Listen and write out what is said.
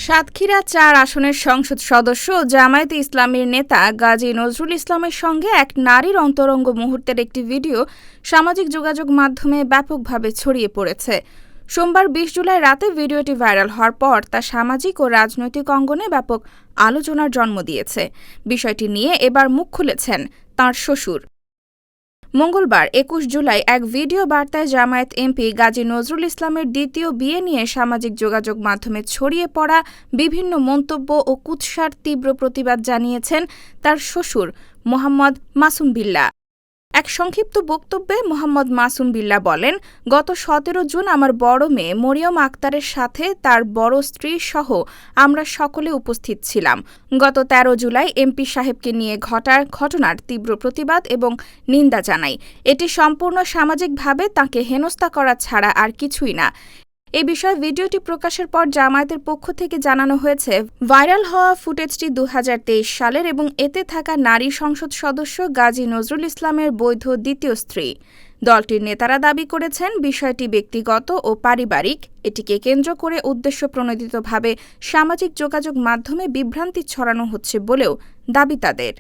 সাতক্ষীরা ৪ আসনের সংসদ সদস্য ও জামায়াতে ইসলামীর নেতা গাজী নজরুল ইসলামের সঙ্গে এক নারীর অন্তরঙ্গ মুহূর্তের একটি ভিডিও সামাজিক যোগাযোগ মাধ্যমে ব্যাপকভাবে ছড়িয়ে পড়েছে। সোমবার ২০ জুলাই রাতে ভিডিওটি ভাইরাল হওয়ার পর তা সামাজিক ও রাজনৈতিক অঙ্গনে ব্যাপক আলোচনার জন্ম দিয়েছে। বিষয়টি নিয়ে এবার মুখ খুলেছেন তাঁর শ্বশুর। মঙ্গলবার ২১ জুলাই এক ভিডিও বার্তায় জামায়াত এমপি গাজী নজরুল ইসলামের দ্বিতীয় বিয়ে নিয়ে সামাজিক যোগাযোগ মাধ্যমে ছড়িয়ে পড়া বিভিন্ন মন্তব্য ও কুৎসার তীব্র প্রতিবাদ জানিয়েছেন তার শ্বশুর মোহাম্মদ মাসুম বিল্লাহ। এক সংক্ষিপ্ত বক্তব্যে মোহাম্মদ মাসুম বিল্লাহ বলেন, গত ১৭ জুন আমার বড় মেয়ে মরিয়ম আক্তারের সাথে তার বড় স্ত্রী সহ আমরা সকলে উপস্থিত ছিলাম। গত ১৩ জুলাই এমপি সাহেবকে নিয়ে ঘটনার তীব্র প্রতিবাদ এবং নিন্দা জানাই। এটি সম্পূর্ণ সামাজিকভাবে তাঁকে হেনস্থা করা ছাড়া আর কিছুই না। এ বিষয়ে ভিডিওটি প্রকাশের পর জামায়াতের পক্ষ থেকে জানানো হয়েছে, ভাইরাল হওয়া ফুটেজটি ২০২৩ সালের এবং এতে থাকা নারী সংসদ সদস্য গাজী নজরুল ইসলামের বৈধ দ্বিতীয় স্ত্রী। দলটির নেতারা দাবি করেছেন, বিষয়টি ব্যক্তিগত ও পারিবারিক। এটিকে কেন্দ্র করে উদ্দেশ্যপ্রণোদিতভাবে সামাজিক যোগাযোগ মাধ্যমে বিভ্রান্তি ছড়ানো হচ্ছে বলেও দাবি তাদের।